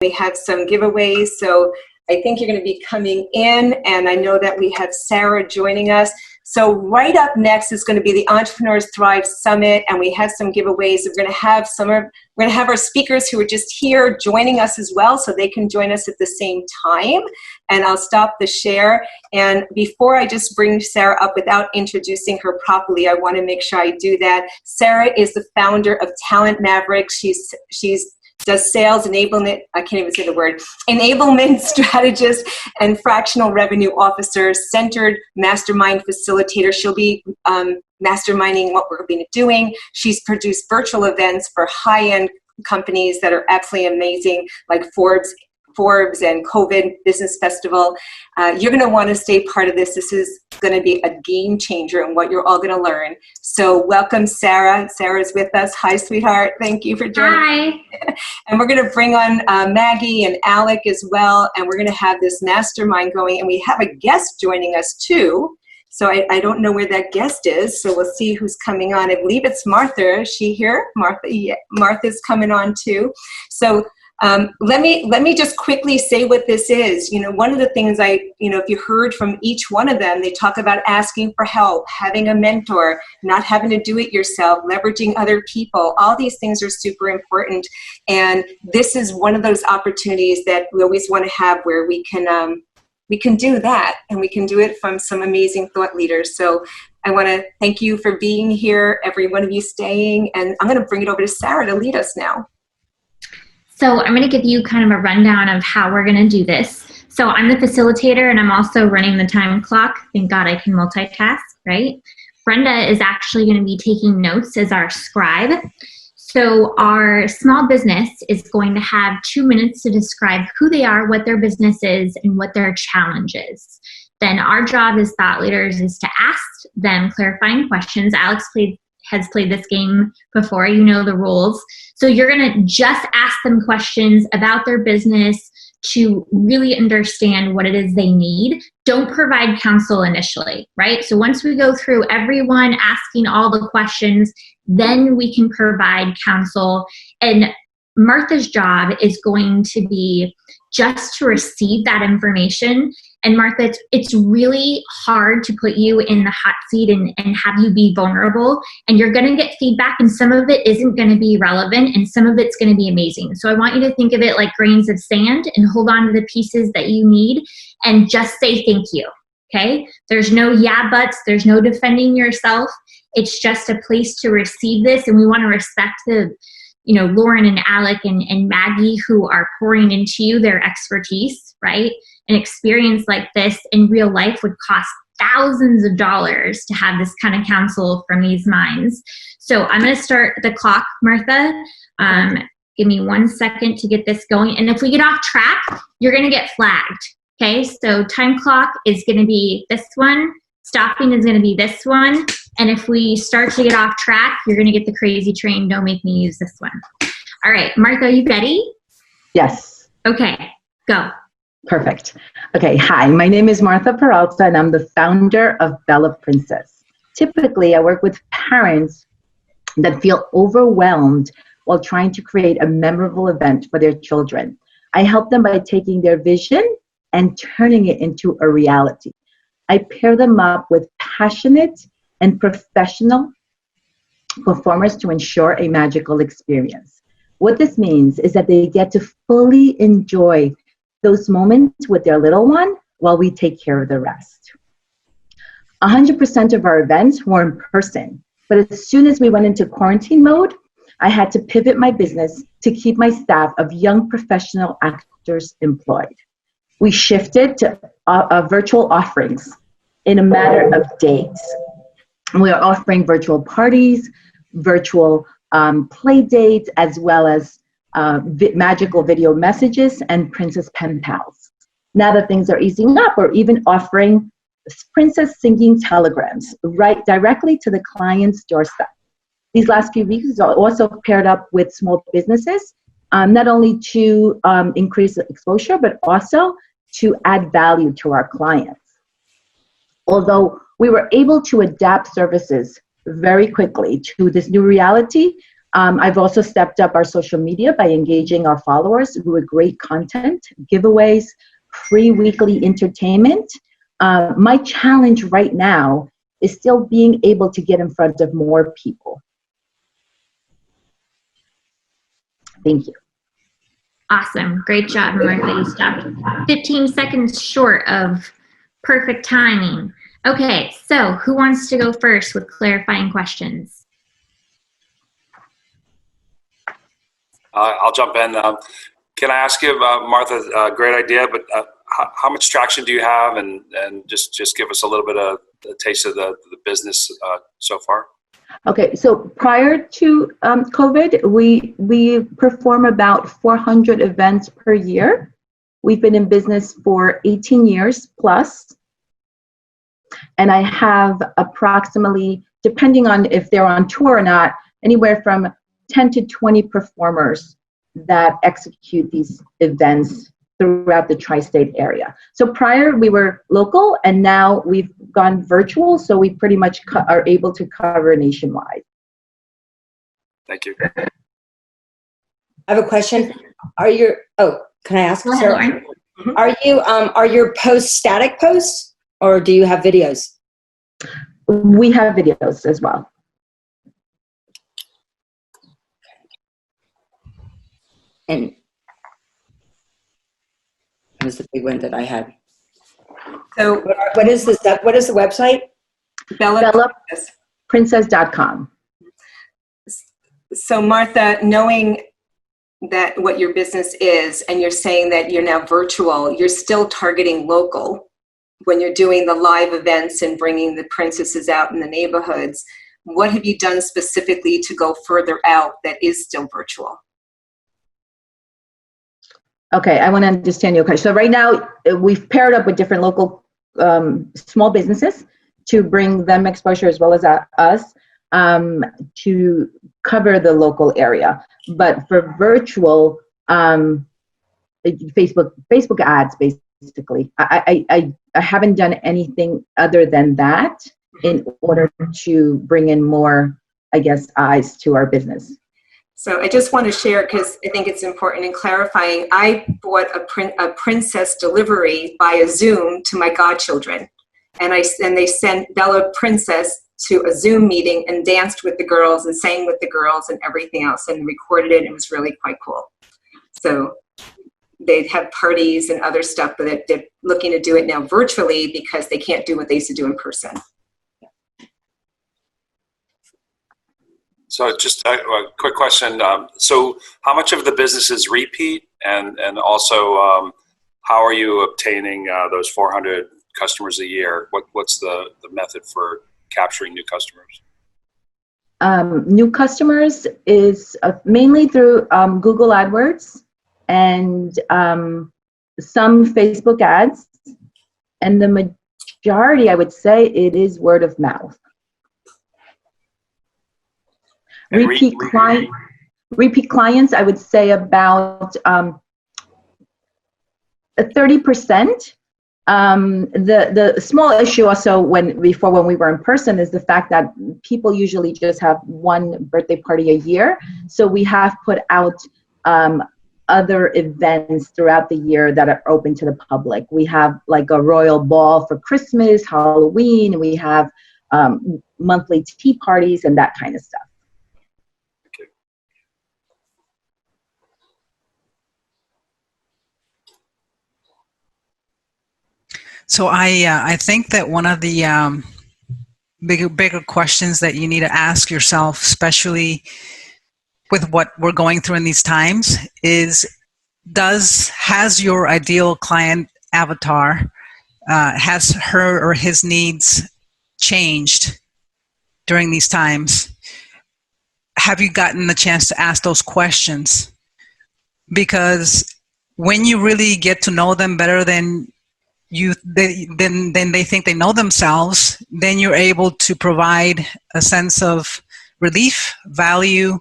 We have some giveaways, so I think you're going to be coming in, and I know that we have Sarah joining us. So right up next is going to be the Entrepreneurs Thrive Summit, and we have some giveaways. We're going to have our speakers who are just here joining us as well, so they can join us at the same time. And I'll stop the share. And before I just bring Sarah up without introducing her properly, I want to make sure I do that. Sarah is the founder of Talent Mavericks. She's does sales enablement, I can't even say the word, enablement strategist and fractional revenue officer, centered mastermind facilitator. She'll be masterminding what we're going to be doing. She's produced virtual events for high-end companies that are absolutely amazing, like Forbes and COVID Business Festival. You're going to want to stay part of this. This is going to be a game changer in what you're all going to learn. So welcome, Sarah. Sarah's with us. Hi, sweetheart. Thank you for joining. Hi. And we're going to bring on Maggie and Alec as well. And we're going to have this mastermind going. And we have a guest joining us too. So I don't know where that guest is. So we'll see who's coming on. I believe it's Martha. Is she here? Martha. Yeah, Martha's coming on too. So let me just quickly say what this is. You know, one of the things if you heard from each one of them, they talk about asking for help, having a mentor, not having to do it yourself, leveraging other people. All these things are super important. And this is one of those opportunities that we always want to have where we can do that, and we can do it from some amazing thought leaders. So I want to thank you for being here, every one of you staying, and I'm going to bring it over to Sarah to lead us now. So I'm going to give you kind of a rundown of how we're going to do this. So I'm the facilitator, and I'm also running the time clock. Thank God I can multitask, right? Brenda is actually going to be taking notes as our scribe. So our small business is going to have 2 minutes to describe who they are, what their business is, and what their challenge is. Then our job as thought leaders is to ask them clarifying questions. Alex has played this game before, you know the rules. So you're gonna just ask them questions about their business to really understand what it is they need. Don't provide counsel initially, right? So once we go through everyone asking all the questions, then we can provide counsel. And Martha's job is going to be just to receive that information. And Martha, it's really hard to put you in the hot seat and have you be vulnerable. And you're going to get feedback, and some of it isn't going to be relevant, and some of it's going to be amazing. So I want you to think of it like grains of sand and hold on to the pieces that you need and just say thank you. Okay? There's no yeah buts. There's no defending yourself. It's just a place to receive this, and we want to respect the Loren and Alec and Maggie who are pouring into you their expertise, right? An experience like this in real life would cost thousands of dollars to have this kind of counsel from these minds. So I'm going to start the clock, Martha. Give me 1 second to get this going. And if we get off track, you're going to get flagged. Okay, so time clock is going to be this one. Stopping is going to be this one. And if we start to get off track, you're going to get the crazy train. Don't make me use this one. All right, Martha, are you ready? Yes. Okay, go. Perfect. Okay, hi, my name is Martha Peralta, and I'm the founder of Bella Princess. Typically, I work with parents that feel overwhelmed while trying to create a memorable event for their children. I help them by taking their vision and turning it into a reality. I pair them up with passionate and professional performers to ensure a magical experience. What this means is that they get to fully enjoy those moments with their little one while we take care of the rest. 100% of our events were in person, but as soon as we went into quarantine mode, I had to pivot my business to keep my staff of young professional actors employed. We shifted to virtual offerings in a matter of days. We are offering virtual parties, virtual play dates, as well as magical video messages and princess pen pals. Now that things are easing up, we're even offering princess singing telegrams right directly to the client's doorstep. These last few weeks are also paired up with small businesses, not only to increase exposure, but also to add value to our clients. Although we were able to adapt services very quickly to this new reality, I've also stepped up our social media by engaging our followers with great content, giveaways, free weekly entertainment. My challenge right now is still being able to get in front of more people. Thank you. Awesome. Great job, Martha. You stopped 15 seconds short of perfect timing. Okay, so who wants to go first with clarifying questions? I'll jump in. Can I ask you, Martha, great idea, but how much traction do you have? And just give us a little bit of a taste of the business so far. Okay, so prior to COVID, we perform about 400 events per year. We've been in business for 18 years plus. And I have approximately, depending on if they're on tour or not, anywhere from 10 to 20 performers that execute these events throughout the tri-state area. So prior we were local, and now we've gone virtual, so we pretty much are able to cover nationwide. Thank you. I have a question. Can I ask? Go ahead, Sarah? Loren. Are your posts static posts, or do you have videos? We have videos as well. And that was the big one that I had. So What is this? What is the website? BellaPrincess.com. So Martha, knowing that what your business is, and you're saying that you're now virtual, you're still targeting local when you're doing the live events and bringing the princesses out in the neighborhoods. What have you done specifically to go further out that is still virtual? Okay, I want to understand your question. So right now, we've paired up with different local small businesses to bring them exposure as well as us to cover the local area. But for virtual, Facebook ads, basically. I haven't done anything other than that in order to bring in more, I guess, eyes to our business. So I just want to share, because I think it's important in clarifying, I bought a princess delivery via Zoom to my godchildren. And they sent Bella Princess to a Zoom meeting and danced with the girls and sang with the girls and everything else and recorded it. It was really quite cool. So they'd have parties and other stuff, but they're looking to do it now virtually because they can't do what they used to do in person. So just a quick question. So how much of the business is repeat? And also, how are you obtaining those 400 customers a year? What's the method for capturing new customers? New customers is mainly through Google AdWords and some Facebook ads. And the majority, I would say, it is word of mouth. Repeat clients, I would say about 30%. The small issue also before when we were in person is the fact that people usually just have one birthday party a year. So we have put out other events throughout the year that are open to the public. We have like a royal ball for Christmas, Halloween, and we have monthly tea parties and that kind of stuff. So I think that one of the bigger questions that you need to ask yourself, especially with what we're going through in these times, is has your ideal client avatar, has her or his needs changed during these times? Have you gotten the chance to ask those questions? Because when you really get to know them better than then they think they know themselves, then you're able to provide a sense of relief, value,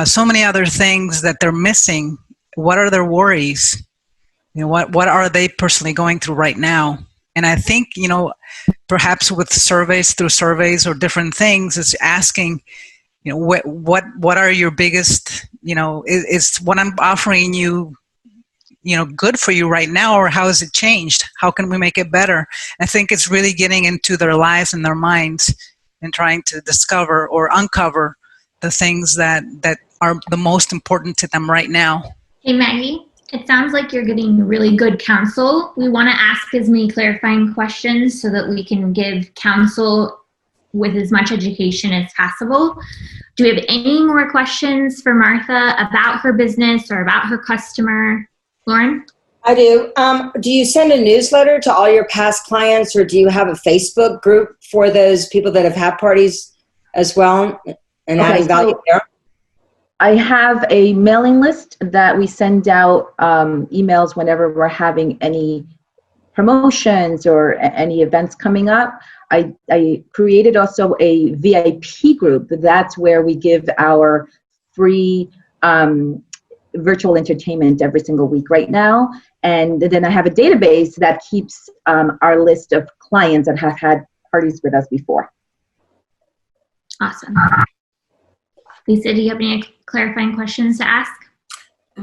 so many other things that they're missing. What are their worries? What are they personally going through right now? And I think, perhaps with through surveys or different things, is asking, what are your biggest, is what I'm offering you, good for you right now, or how has it changed? How can we make it better? I think it's really getting into their lives and their minds and trying to discover or uncover the things that are the most important to them right now. Hey, Maggie, it sounds like you're getting really good counsel. We want to ask as many clarifying questions so that we can give counsel with as much education as possible. Do we have any more questions for Martha about her business or about her customer? Loren? I do. Do you send a newsletter to all your past clients, or do you have a Facebook group for those people that have had parties as well and adding value there? I have a mailing list that we send out emails whenever we're having any promotions or any events coming up. I created also a VIP group. That's where we give our free virtual entertainment every single week right now. And then I have a database that keeps our list of clients that have had parties with us before. Awesome. Lisa, do you have any clarifying questions to ask?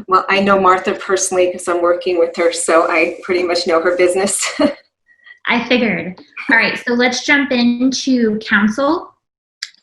Well, I know Martha personally because I'm working with her, so I pretty much know her business. I figured. All right, so let's jump into counsel.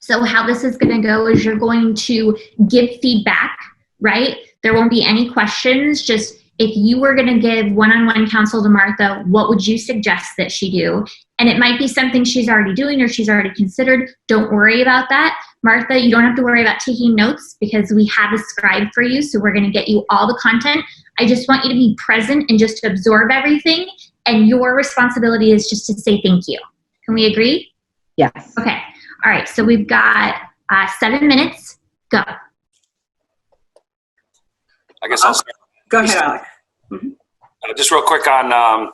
So how this is going to go is you're going to give feedback, right? There won't be any questions. Just if you were going to give one-on-one counsel to Martha, what would you suggest that she do? And it might be something she's already doing or she's already considered. Don't worry about that. Martha, you don't have to worry about taking notes because we have a scribe for you. So we're going to get you all the content. I just want you to be present and just to absorb everything. And your responsibility is just to say thank you. Can we agree? Yes. Okay. All right. So we've got 7 minutes. Go. I guess I'll start. Go ahead, Alec. Mm-hmm. Just real quick on,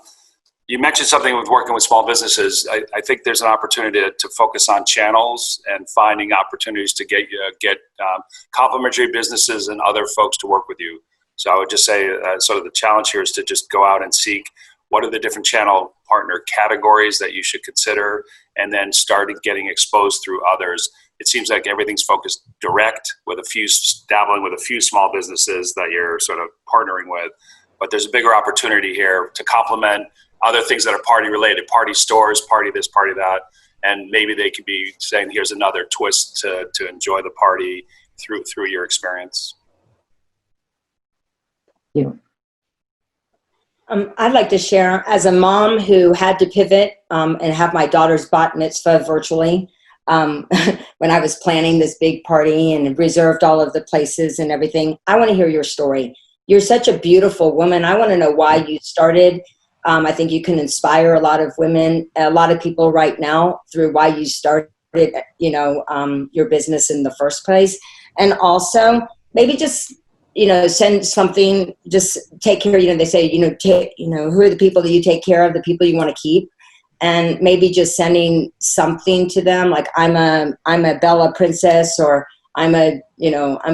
you mentioned something with working with small businesses. I think there's an opportunity to focus on channels and finding opportunities to get complementary businesses and other folks to work with you. So I would just say sort of the challenge here is to just go out and seek what are the different channel partner categories that you should consider, and then start getting exposed through others. It seems like everything's focused direct with dabbling with a few small businesses that you're sort of partnering with. But there's a bigger opportunity here to complement other things that are party related, party stores, party this, party that. And maybe they could be saying, here's another twist to enjoy the party through your experience. Thank you. I'd like to share, as a mom who had to pivot and have my daughter's bat mitzvah virtually, when I was planning this big party and reserved all of the places and everything, I want to hear your story. You're such a beautiful woman. I want to know why you started. I think you can inspire a lot of women, a lot of people right now through why you started, your business in the first place. And also maybe just, send something, just take care, they say, who are the people that you take care of, the people you want to keep. And maybe just sending something to them, like I'm a Bella princess, or I'm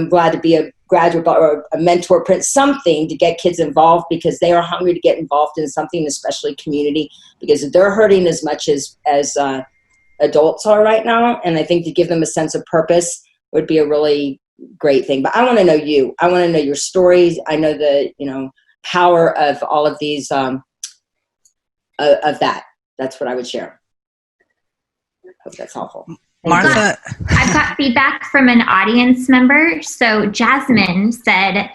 glad to be a graduate or a mentor prince, something to get kids involved because they are hungry to get involved in something, especially community, because they're hurting as much as adults are right now. And I think to give them a sense of purpose would be a really great thing. But I want to know you. I want to know your stories. I know the, power of all of these, of that. That's what I would share. Hope that's helpful. Martha. I've got feedback from an audience member. So Jasmine said,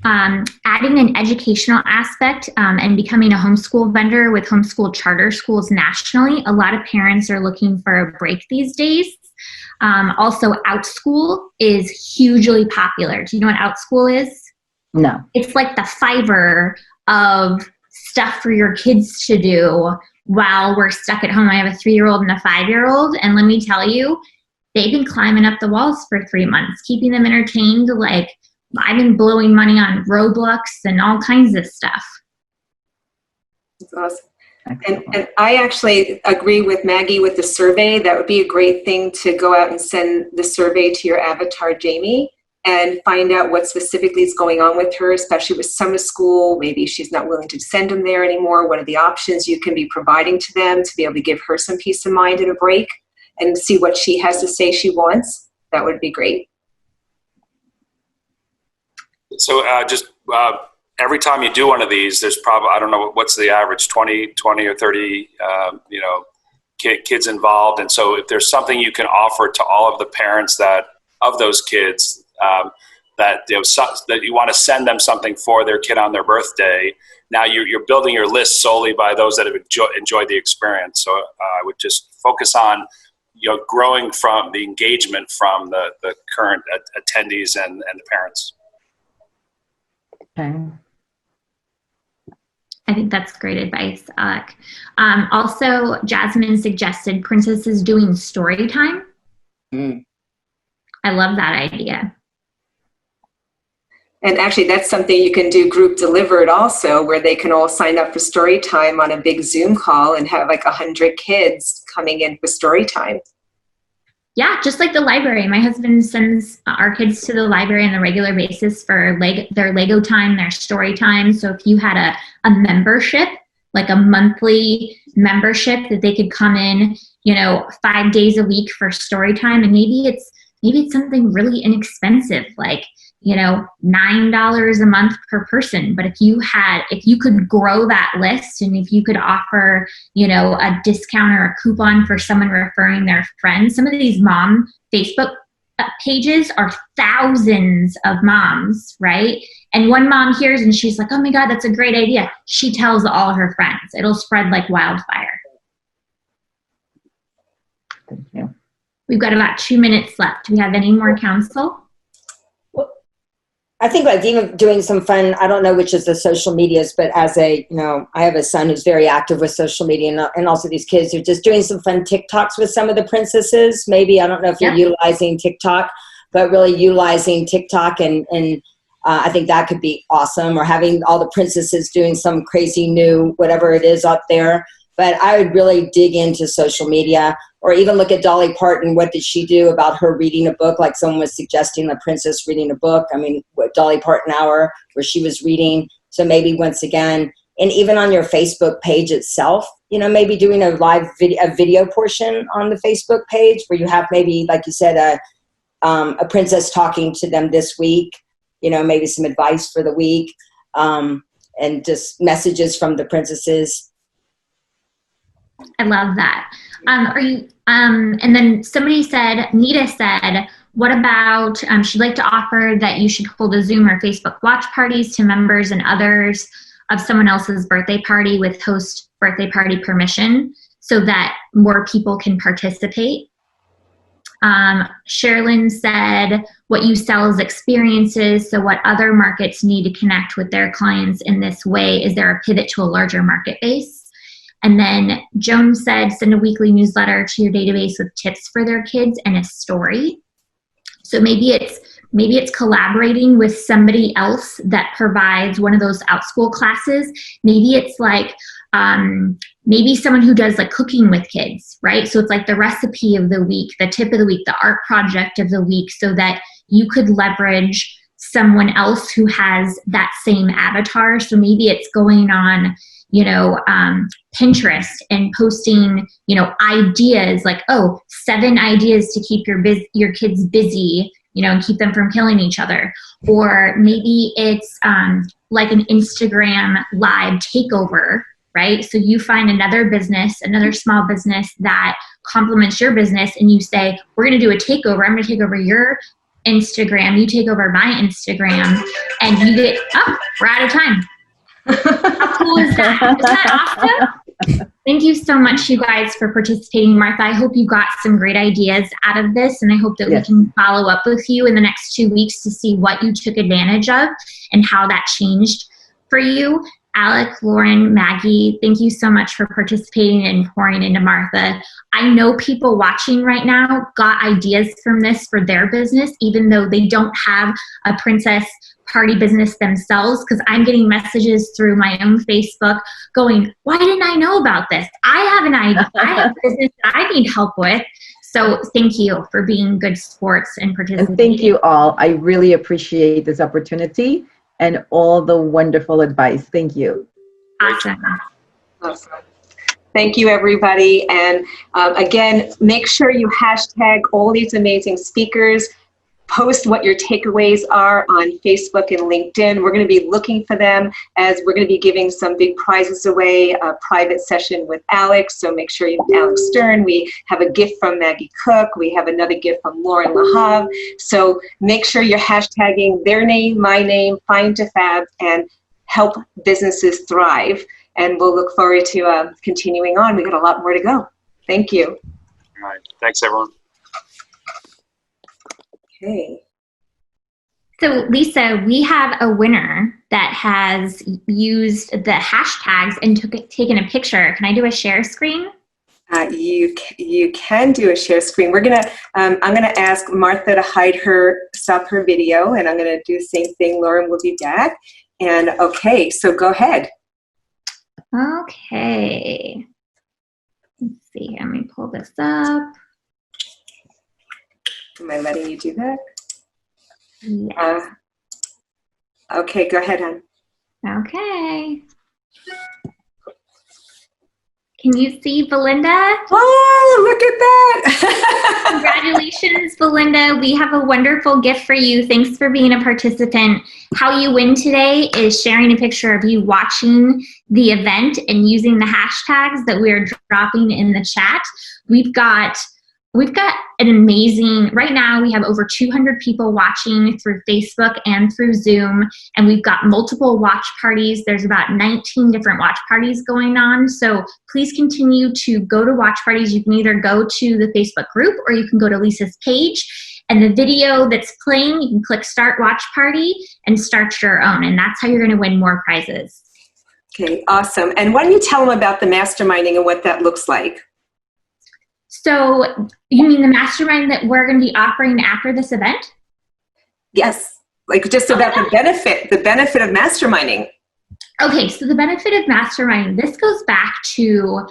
adding an educational aspect and becoming a homeschool vendor with homeschool charter schools nationally, a lot of parents are looking for a break these days. Also, OutSchool is hugely popular. Do you know what OutSchool is? No. It's like the Fiverr of stuff for your kids to do while we're stuck at home. I have a 3-year-old and a 5-year-old, and let me tell you, they've been climbing up the walls for 3 months, keeping them entertained. Like, I've been blowing money on Roblox and all kinds of stuff. That's awesome. And I actually agree with Maggie with the survey. That would be a great thing to go out and send the survey to your avatar, Jamie, and find out what specifically is going on with her, especially with summer school. Maybe she's not willing to send them there anymore. What are the options you can be providing to them to be able to give her some peace of mind and a break, and see what she has to say she wants? that would be great. So every time you do one of these, there's probably, I don't know, what's the average, 20 or 30, kids involved. And so if there's something you can offer to all of the parents of those kids, that you want to send them something for their kid on their birthday, now you're building your list solely by those that have enjoyed the experience. So I would just focus on, growing from the engagement from the current attendees and the parents. Okay. I think that's great advice, Alec. Also, Jasmine suggested princesses doing story time. I love that idea. And actually, that's something you can do group delivered also, where they can all sign up for story time on a big Zoom call and have like 100 kids coming in for story time. Yeah, just like the library. My husband sends our kids to the library on a regular basis for their Lego time, their story time. So if you had a membership, like a monthly membership that they could come in, 5 days a week for story time, and maybe it's something really inexpensive, like $9 a month per person. But if you could grow that list, and if you could offer, a discount or a coupon for someone referring their friends, some of these mom Facebook pages are thousands of moms, right? And one mom hears and she's like, oh my God, that's a great idea. She tells all her friends. It'll spread like wildfire. Thank you. We've got about 2 minutes left. Do we have any more counsel? I think like even doing some fun, I don't know which is the social medias, but as I have a son who's very active with social media, and also these kids are just doing some fun TikToks with some of the princesses. Maybe, I don't know if you're utilizing TikTok, but really utilizing TikTok and I think that could be awesome, or having all the princesses doing some crazy new, whatever it is up there. But I would really dig into social media, or even look at Dolly Parton. What did she do about her reading a book? Like someone was suggesting the princess reading a book. I mean, what Dolly Parton hour where she was reading. So maybe once again, and even on your Facebook page itself, maybe doing a live video portion on the Facebook page where you have maybe, like you said, a princess talking to them this week, maybe some advice for the week, and just messages from the princesses. I love that. And then somebody said, Nita said, what about, she'd like to offer that you should hold a Zoom or Facebook watch parties to members and others of someone else's birthday party with host birthday party permission so that more people can participate. Sherilyn said, what you sell is experiences, so what other markets need to connect with their clients in this way? Is there a pivot to a larger market base? And then Joan said, send a weekly newsletter to your database with tips for their kids and a story. So maybe it's collaborating with somebody else that provides one of those OutSchool classes. Maybe it's like, maybe someone who does like cooking with kids, right? So it's like the recipe of the week, the tip of the week, the art project of the week, so that you could leverage someone else who has that same avatar. So maybe it's going on, Pinterest and posting, ideas like, 7 ideas to keep your kids busy, and keep them from killing each other. Or maybe it's like an Instagram live takeover, right? So you find another small business that complements your business, and you say, we're going to do a takeover. I'm going to take over your Instagram. You take over my Instagram, and you get, we're out of time. How cool is that? Is that awesome? Thank you so much, you guys, for participating. Martha, I hope you got some great ideas out of this, and I hope that we can follow up with you in the next 2 weeks to see what you took advantage of and how that changed for you. Alec, Loren, Maggie, thank you so much for participating and pouring into Martha. I know people watching right now got ideas from this for their business, even though they don't have a princess party business themselves, because I'm getting messages through my own Facebook going, why didn't I know about this? I have an idea. I have a business that I need help with. So thank you for being good sports and participating. And thank you all. I really appreciate this opportunity and all the wonderful advice. Thank you. Awesome. Awesome. Thank you, everybody. And again, make sure you hashtag all these amazing speakers. Post what your takeaways are on Facebook and LinkedIn. We're going to be looking for them as we're going to be giving some big prizes away, a private session with Alec. So make sure you Alec Stern. We have a gift from Maggie Cook. We have another gift from Loren Lahav. So make sure you're hashtagging their name, my name, Find to Fab, and help businesses thrive. And we'll look forward to continuing on. We got a lot more to go. Thank you. All right. Thanks, everyone. Okay. So Lisa, we have a winner that has used the hashtags and taken a picture. Can I do a share screen? You can do a share screen. We're gonna. I'm gonna ask Martha to stop her video, and I'm gonna do the same thing. Loren will be back. And okay, so go ahead. Okay. Let's see. Let me pull this up. Am I letting you do that? Yes. Okay, go ahead, hon. Okay. Can you see Belinda? Oh, look at that. Congratulations, Belinda. We have a wonderful gift for you. Thanks for being a participant. How you win today is sharing a picture of you watching the event and using the hashtags that we're dropping in the chat. We've got an amazing, right now we have over 200 people watching through Facebook and through Zoom, and we've got multiple watch parties. There's about 19 different watch parties going on. So please continue to go to watch parties. You can either go to the Facebook group or you can go to Lisa's page, and the video that's playing, you can click Start Watch Party and start your own, and that's how you're going to win more prizes. Okay, awesome. And why don't you tell them about the masterminding and what that looks like? So you mean the mastermind that we're going to be offering after this event? Yes, like just about the benefit of masterminding. Okay, so the benefit of mastermind, this goes back to,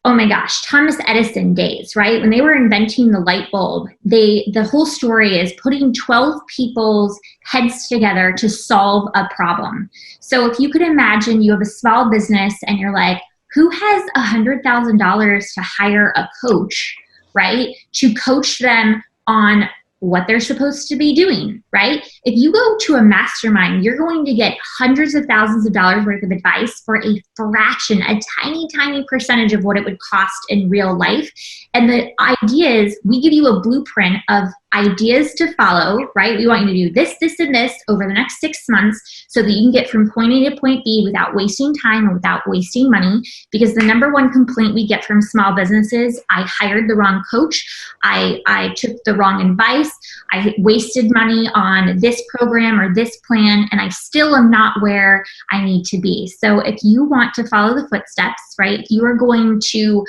oh my gosh, Thomas Edison days, right? When they were inventing the light bulb, the whole story is putting 12 people's heads together to solve a problem. So if you could imagine you have a small business and you're like, who has $100,000 to hire a coach, right, to coach them on what they're supposed to be doing, right? If you go to a mastermind, you're going to get hundreds of thousands of dollars worth of advice for a fraction, a tiny, tiny percentage of what it would cost in real life. And the idea is we give you a blueprint of ideas to follow, right? We want you to do this, this, and this over the next 6 months so that you can get from point A to point B without wasting time and without wasting money. Because the number one complaint we get from small businesses, I hired the wrong coach, I took the wrong advice, I wasted money on this program or this plan, and I still am not where I need to be. So if you want to follow the footsteps, right, you are going to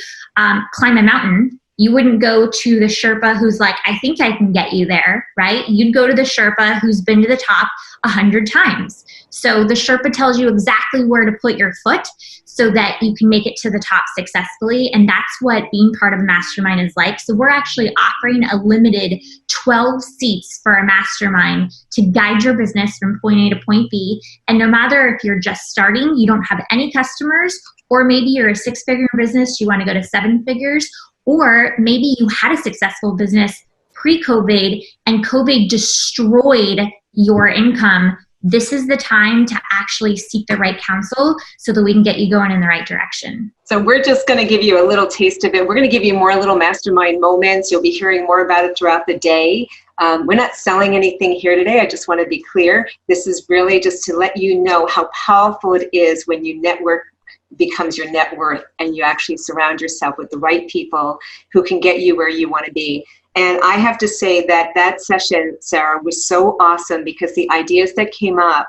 climb a mountain. You wouldn't go to the Sherpa who's like, I think I can get you there, right? You'd go to the Sherpa who's been to the top 100 times. So the Sherpa tells you exactly where to put your foot so that you can make it to the top successfully. And that's what being part of a mastermind is like. So we're actually offering a limited 12 seats for a mastermind to guide your business from point A to point B. And no matter if you're just starting, you don't have any customers, or maybe you're a 6-figure business, you want to go to 7 figures, or maybe you had a successful business pre-COVID and COVID destroyed your income, this is the time to actually seek the right counsel so that we can get you going in the right direction. So we're just going to give you a little taste of it. We're going to give you more little mastermind moments. You'll be hearing more about it throughout the day. We're not selling anything here today. I just want to be clear. This is really just to let you know how powerful it is when you network becomes your net worth and you actually surround yourself with the right people who can get you where you want to be. And I have to say that that session, Sarah, was so awesome because the ideas that came up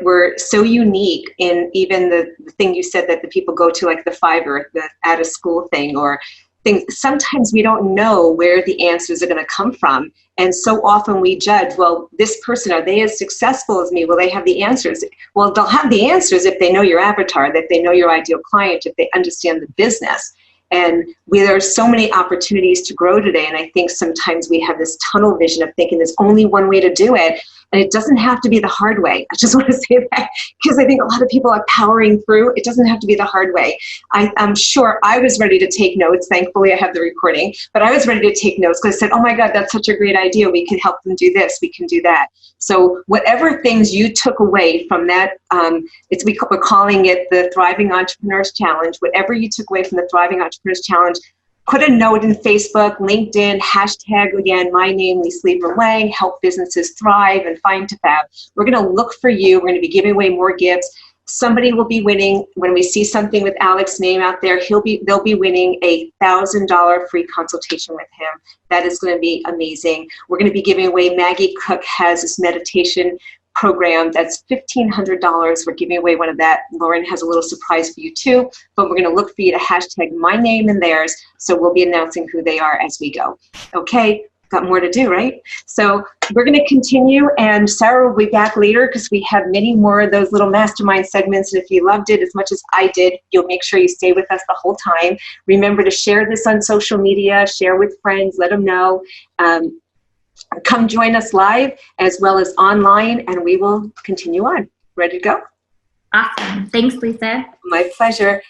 were so unique in even the thing you said that the people go to, like the Fiverr, the out of school thing, or things. Sometimes we don't know where the answers are going to come from. And so often we judge, well, this person, are they as successful as me? Will they have the answers? Well, they'll have the answers if they know your avatar, if they know your ideal client, if they understand the business. And there are so many opportunities to grow today. And I think sometimes we have this tunnel vision of thinking there's only one way to do it. And it doesn't have to be the hard way. I just want to say that because I think a lot of people are powering through. It doesn't have to be the hard way. I'm sure I was ready to take notes. Thankfully, I have the recording, but I was ready to take notes because I said, oh my God, that's such a great idea. We can help them do this. We can do that. So whatever things you took away from that, we're calling it the Thriving Entrepreneurs Challenge. Whatever you took away from the Thriving Entrepreneurs Challenge, put a note in Facebook, LinkedIn, hashtag, again, my name, Lieberman-Wang, help businesses thrive and find to fab. We're going to look for you. We're going to be giving away more gifts. Somebody will be winning. When we see something with Alec's name out there, they'll be winning a $1,000 free consultation with him. That is going to be amazing. We're going to be giving away, Magie Cook has this meditation program that's $1,500. We're giving away one of that. Loren has a little surprise for you too, but we're going to look for you to hashtag my name and theirs. So we'll be announcing who they are as we go. Okay, got more to do, right? So we're going to continue, and Sarah will be back later because we have many more of those little mastermind segments. And if you loved it as much as I did, you'll make sure you stay with us the whole time. Remember to share this on social media, share with friends, let them know. Come join us live as well as online, and we will continue on. Ready to go? Awesome. Thanks, Lisa. My pleasure.